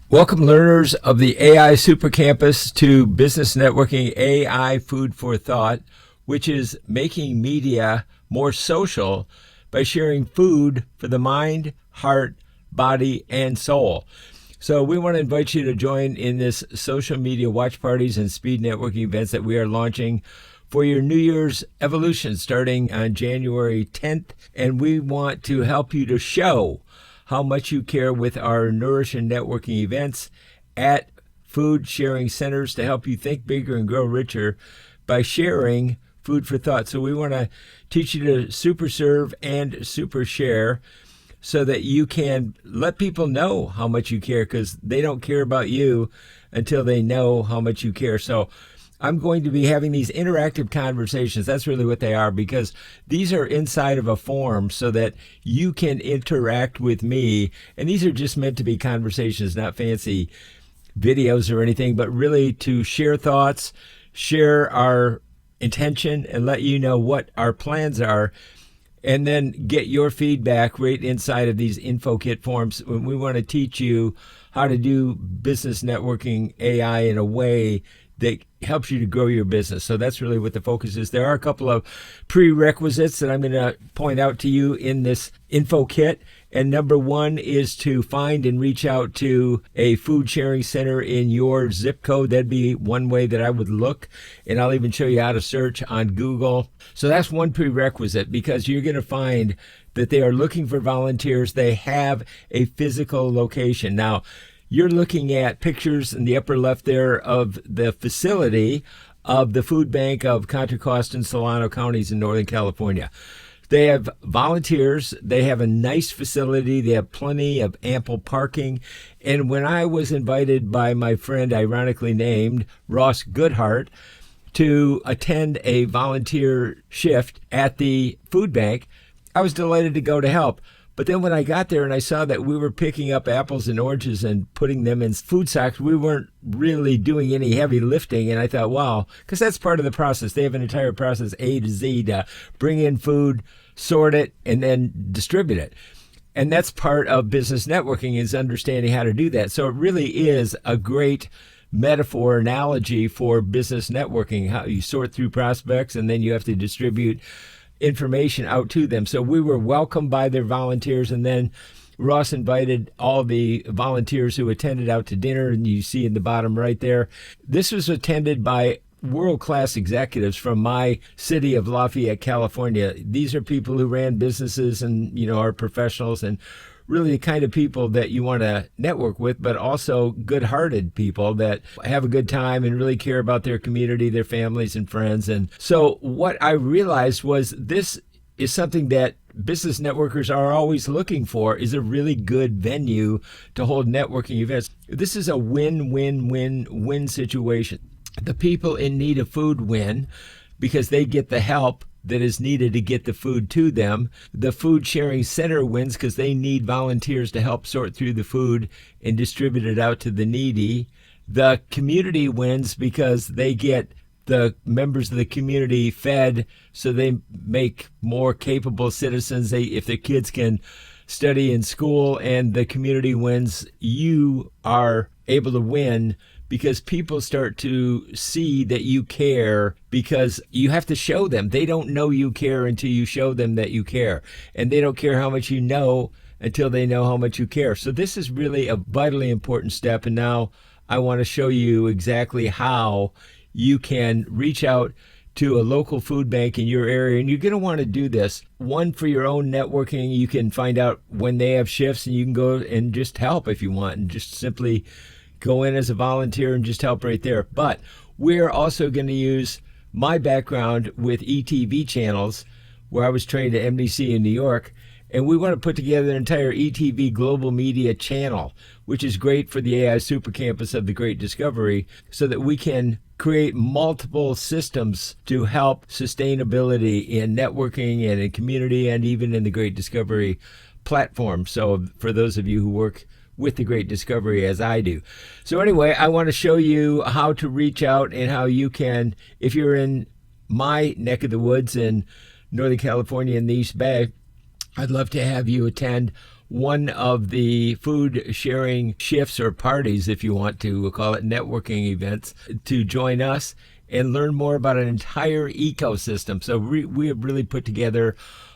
Welcome, learners of the AI Super Campus, to Business Networking AI Food for Thought, which is making media more social by sharing food for the mind, heart, body, and soul. So we want to invite you to join in this social media watch parties and speed networking events that we are launching for your New Year's evolution starting on January 10th. And we want to help you to show how much you care with our Nourish and Networking events at food sharing centers to help you think bigger and grow richer by sharing food for thought. So we want to teach you to super serve and super share so that you can let people know how much you care, because they don't care about you until they know how much you care. So I'm going to be having these interactive conversations. That's really what they are, because these are inside of a form so that you can interact with me. And these are just meant to be conversations, not fancy videos or anything, but really to share thoughts, share our intention, and let you know what our plans are, and then get your feedback right inside of these InfoKit forms. We want to teach you how to do business networking AI in a way that helps you to grow your business. So that's really what the focus is. There are a couple of prerequisites that I'm going to point out to you in this InfoKit. And number one is to find and reach out to a food sharing center in your zip code. That'd be one way that I would look. And I'll even show you how to search on Google. So that's one prerequisite, because you're going to find that they are looking for volunteers. They have a physical location. Now, you're looking at pictures in the upper left there of the facility of the food bank of Contra Costa and Solano counties in Northern California. They have volunteers. They have a nice facility. They have plenty of ample parking. And when I was invited by my friend, ironically named Ross Goodhart, to attend a volunteer shift at the food bank, I was delighted to go to help. But then when I got there and I saw that we were picking up apples and oranges and putting them in food sacks, we weren't really doing any heavy lifting. And I thought, wow, because that's part of the process. They have an entire process, A to Z, to bring in food, sort it, and then distribute it. And that's part of business networking, is understanding how to do that. So it really is a great metaphor, analogy for business networking, how you sort through prospects and then you have to distribute information out to them. So we were welcomed by their volunteers, and then Ross invited all the volunteers who attended out to dinner, and you see in the bottom right there. This was attended by world-class executives from my city of Lafayette, California. These are people who ran businesses and, are professionals, and really the kind of people that you want to network with, but also good-hearted people that have a good time and really care about their community, their families and friends. And so what I realized was this is something that business networkers are always looking for, is a really good venue to hold networking events. This is a win-win-win-win situation. The people in need of food win because they get the help that is needed to get the food to them. The food sharing center wins because they need volunteers to help sort through the food and distribute it out to the needy. The community wins because they get the members of the community fed, so they make more capable citizens. If their kids can study in school, and the community wins, you are able to win because people start to see that you care, because you have to show them. They don't know you care until you show them that you care. And they don't care how much you know until they know how much you care. So this is really a vitally important step. And now I want to show you exactly how you can reach out to a local food bank in your area. And you're going to want to do this, one, for your own networking. You can find out when they have shifts, and you can go and just help if you want, and just simply go in as a volunteer and just help right there. But we're also going to use my background with ETV channels, where I was trained at MDC in New York, and we want to put together an entire ETV global media channel, which is great for the AI Super Campus of the Great Discovery, so that we can create multiple systems to help sustainability in networking and in community and even in the Great Discovery platform. So for those of you who work with the Great Discovery as I do. So anyway, I want to show you how to reach out and how you can, if you're in my neck of the woods in Northern California in the East Bay, I'd love to have you attend one of the food sharing shifts or parties, if you want to call it networking events, to join us and learn more about an entire ecosystem. So we have really put together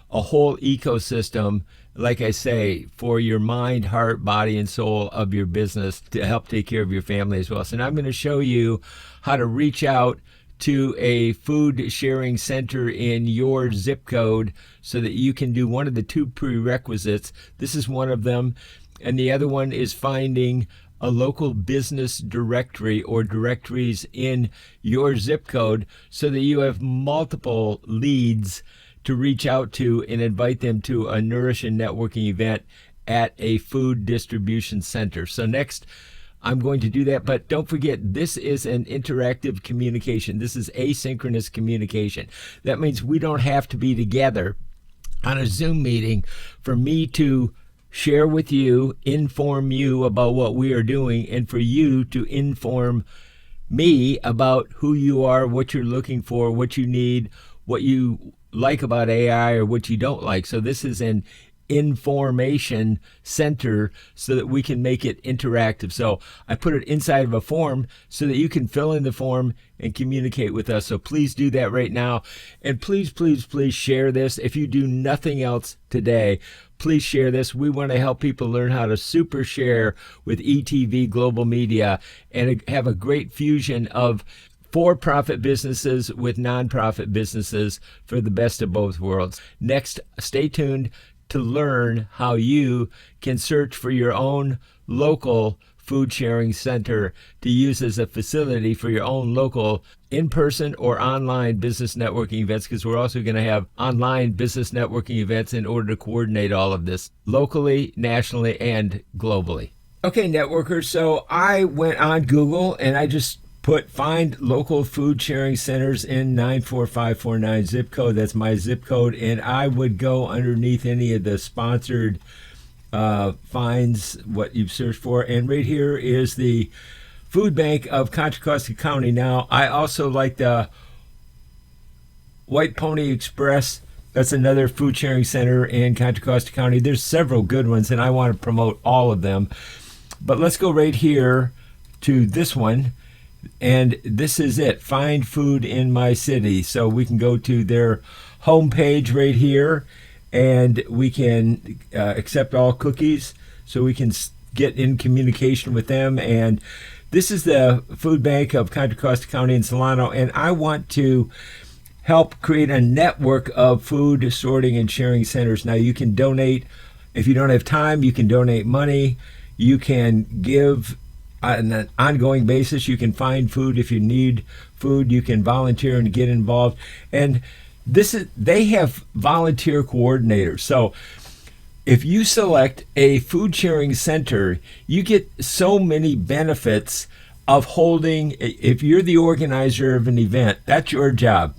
a whole ecosystem, like I say, for your mind, heart, body, and soul of your business to help take care of your family as well. So now I'm going to show you how to reach out to a food sharing center in your zip code so that you can do one of the two prerequisites. This is one of them. And the other one is finding a local business directory or directories in your zip code so that you have multiple leads to reach out to and invite them to a Nourish and Networking event at a food distribution center. So next, I'm going to do that, but don't forget, this is an interactive communication. This is asynchronous communication. That means we don't have to be together on a Zoom meeting for me to share with you, inform you about what we are doing, and for you to inform me about who you are, what you're looking for, what you need, what you like about AI or what you don't like. So this is an information center so that we can make it interactive. So I put it inside of a form so that you can fill in the form and communicate with us. So please do that right now. And please, please, please share this. If you do nothing else today, please share this. We want to help people learn how to super share with ETV Global Media and have a great fusion of for-profit businesses with nonprofit businesses for the best of both worlds. Next, stay tuned to learn how you can search for your own local food sharing center to use as a facility for your own local in-person or online business networking events, because we're also going to have online business networking events in order to coordinate all of this locally, nationally, and globally. Okay, networkers, so I went on Google and I just find local food sharing centers in 94549 zip code. That's my zip code. And I would go underneath any of the sponsored finds what you've searched for. And right here is the food bank of Contra Costa County. Now, I also like the White Pony Express. That's another food sharing center in Contra Costa County. There's several good ones, and I want to promote all of them. But let's go right here to this one. And this is it, Find Food in My City. So we can go to their homepage right here, and we can accept all cookies, so we can get in communication with them. And this is the food bank of Contra Costa County in Solano, and I want to help create a network of food sorting and sharing centers. Now, you can donate. If you don't have time, you can donate money. You can give on an ongoing basis. You can find food if you need food. You can volunteer and get involved. And they have volunteer coordinators. So if you select a food sharing center, you get so many benefits of holding. If you're the organizer of an event, that's your job,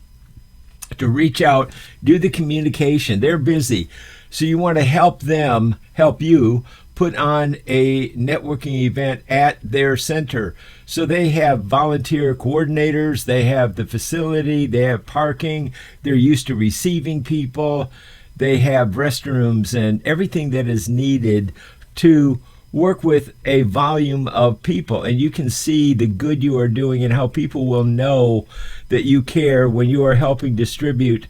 to reach out, do the communication. They're busy. So you want to help them, help you put on a networking event at their center. So they have volunteer coordinators, they have the facility, they have parking, they're used to receiving people, they have restrooms and everything that is needed to work with a volume of people. And you can see the good you are doing and how people will know that you care when you are helping distribute,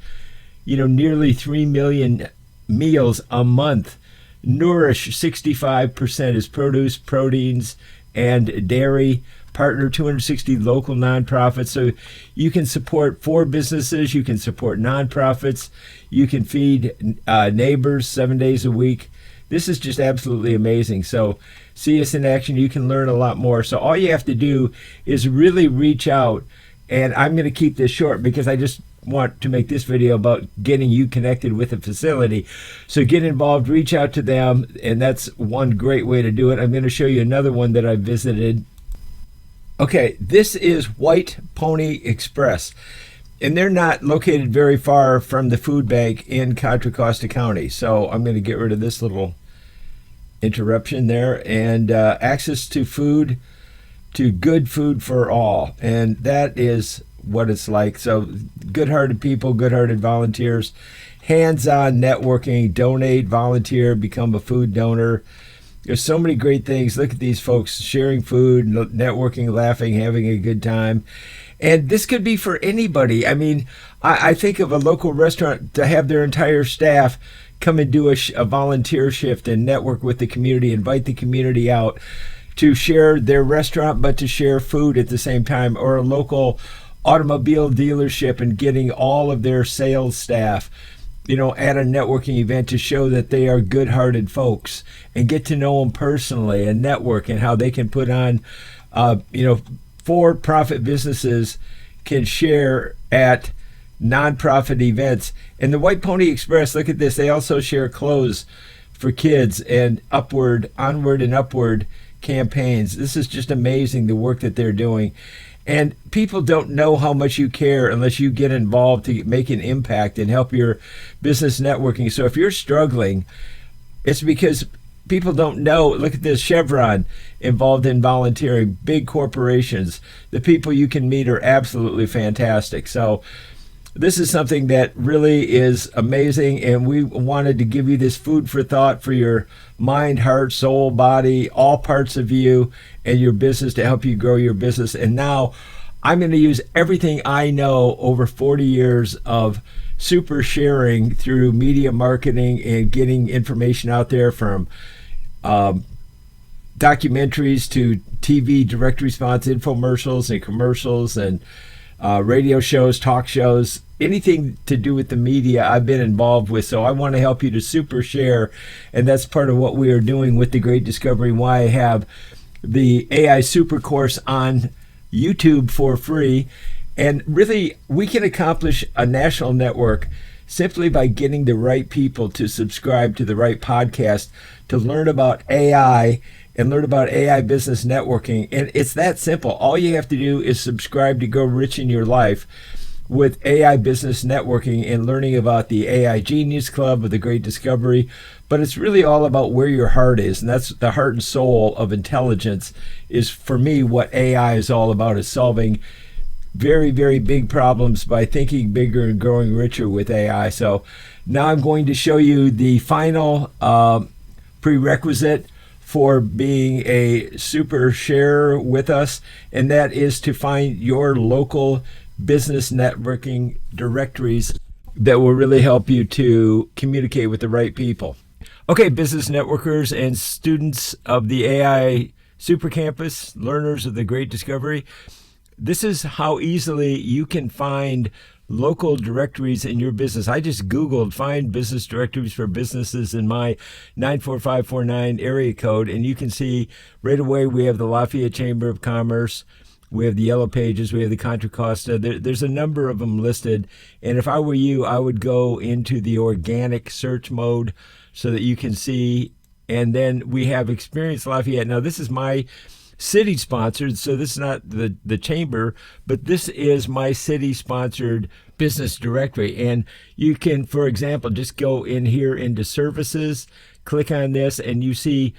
nearly 3 million meals a month. Nourish, 65% is produce, proteins, and dairy. Partner 260 local nonprofits. So you can support 4 businesses, you can support nonprofits, you can feed neighbors 7 days a week. This is just absolutely amazing. So see us in action. You can learn a lot more. So all you have to do is really reach out. And I'm going to keep this short because I just want to make this video about getting you connected with a facility. So get involved, reach out to them, and that's one great way to do it. I'm going to show you another one that I visited. Okay, this is White Pony Express, and they're not located very far from the food bank in Contra Costa County. So I'm going to get rid of this little interruption there. And access to food, to good food for all. And that is what it's like. So good-hearted people, good-hearted volunteers, hands-on networking, donate, volunteer, become a food donor. There's so many great things. Look at these folks sharing food, networking, laughing, having a good time. And this could be for anybody. I mean, I think of a local restaurant to have their entire staff come and do a volunteer shift and network with the community, invite the community out to share their restaurant, but to share food at the same time, or a local automobile dealership and getting all of their sales staff, at a networking event to show that they are good-hearted folks and get to know them personally and network, and how they can put on, for-profit businesses can share at nonprofit events. And the White Pony Express, look at this, they also share clothes for kids and onward and upward campaigns. This is just amazing, the work that they're doing. And people don't know how much you care unless you get involved to make an impact and help your business networking. So if you're struggling, it's because people don't know. Look at this, Chevron involved in volunteering, big corporations. The people you can meet are absolutely fantastic. So this is something that really is amazing, and we wanted to give you this food for thought for your mind, heart, soul, body, all parts of you and your business to help you grow your business. And now I'm going to use everything I know over 40 years of super sharing through media marketing and getting information out there, from documentaries to TV direct response infomercials and commercials and radio shows, talk shows, anything to do with the media I've been involved with. So I want to help you to super share. And that's part of what we are doing with The Great Discovery, why I have the AI super course on YouTube for free. And really, we can accomplish a national network simply by getting the right people to subscribe to the right podcast to learn about AI and learn about AI business networking. And it's that simple. All you have to do is subscribe to Go Rich in Your Life with AI business networking and learning about the AI Genius Club or the Great Discovery. But it's really all about where your heart is. And that's the heart and soul of intelligence is, for me, what AI is all about, is solving very, very big problems by thinking bigger and growing richer with AI. So now I'm going to show you the final prerequisite for being a super sharer with us, and that is to find your local business networking directories that will really help you to communicate with the right people. Okay, business networkers and students of the AI Super Campus, learners of the Great Discovery, this is how easily you can find local directories in your business. I just Googled find business directories for businesses in my 94549 area code, and you can see right away we have the Lafayette Chamber of Commerce, we have the Yellow Pages, we have the Contra Costa. There's a number of them listed, and if I were you, I would go into the organic search mode so that you can see. And then we have Experience Lafayette. Now this is my city sponsored, so this is not the chamber, but this is my city sponsored business directory. And you can, for example, just go in here into services, click on this, and you see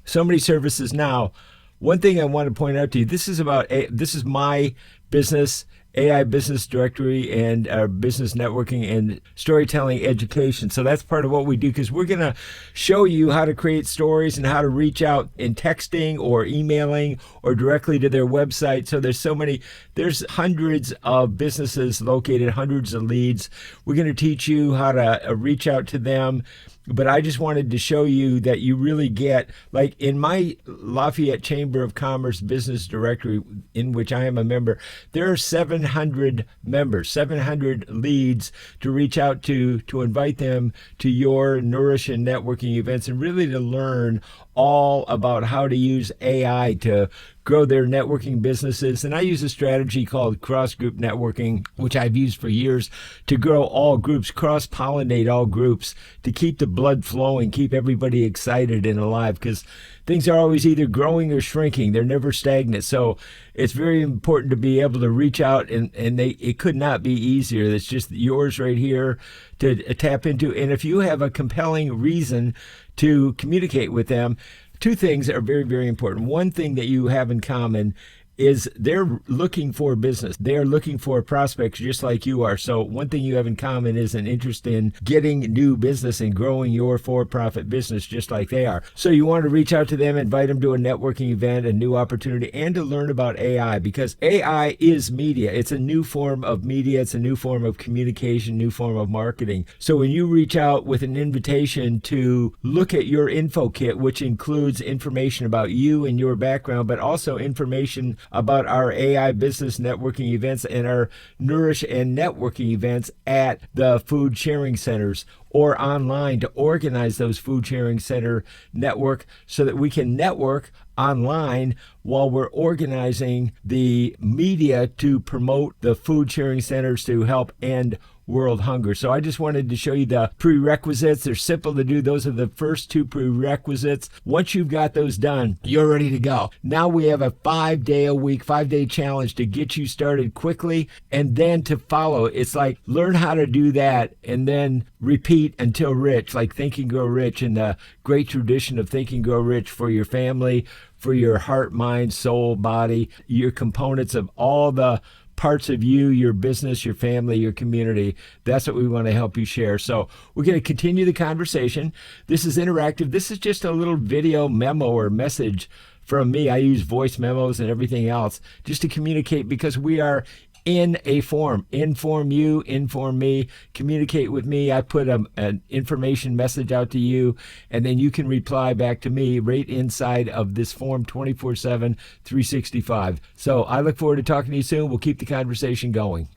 so many services. Now, one thing I want to point out to you, this is my business, AI business directory, and business networking and storytelling education. So that's part of what we do, because we're going to show you how to create stories and how to reach out in texting or emailing or directly to their website. So there's hundreds of businesses located, hundreds of leads. We're going to teach you how to reach out to them. But I just wanted to show you that you really get, like in my Lafayette Chamber of Commerce business directory, in which I am a member, there are 700 members, 700 leads to reach out to invite them to your Nourish and networking events, and really to learn all about how to use AI to grow their networking businesses. And I use a strategy called cross-group networking, which I've used for years, to grow all groups, cross-pollinate all groups, to keep the blood flowing, keep everybody excited and alive, because things are always either growing or shrinking. They're never stagnant. So it's very important to be able to reach out, and it could not be easier. It's just yours right here to tap into. And if you have a compelling reason to communicate with them, two things are very, very important. One thing that you have in common is they're looking for business. They're looking for prospects just like you are. So one thing you have in common is an interest in getting new business and growing your for-profit business just like they are. So you want to reach out to them, invite them to a networking event, a new opportunity, and to learn about AI, because AI is media. It's a new form of media. It's a new form of communication, new form of marketing. So when you reach out with an invitation to look at your InfoKit, which includes information about you and your background, but also information about our AI business networking events and our Nourish and networking events at the food sharing centers or online, to organize those food sharing center network so that we can network online while we're organizing the media to promote the food sharing centers to help end world hunger. So I just wanted to show you the prerequisites. They're simple to do. Those are the first two prerequisites. Once you've got those done, you're ready to go. Now we have a 5-day challenge to get you started quickly and then to follow. It's like learn how to do that and then repeat until rich, like Think and Grow Rich, and the great tradition of Think and Grow Rich for your family, for your heart, mind, soul, body, your components of all the parts of you, your business, your family, your community. That's what we want to help you share. So we're going to continue the conversation. This is interactive. This is just a little video memo or message from me. I use voice memos and everything else just to communicate, because we are in a form. Inform you, inform me, communicate with me. I put an information message out to you, and then you can reply back to me right inside of this form 24/7, 365. So I look forward to talking to you soon. We'll keep the conversation going.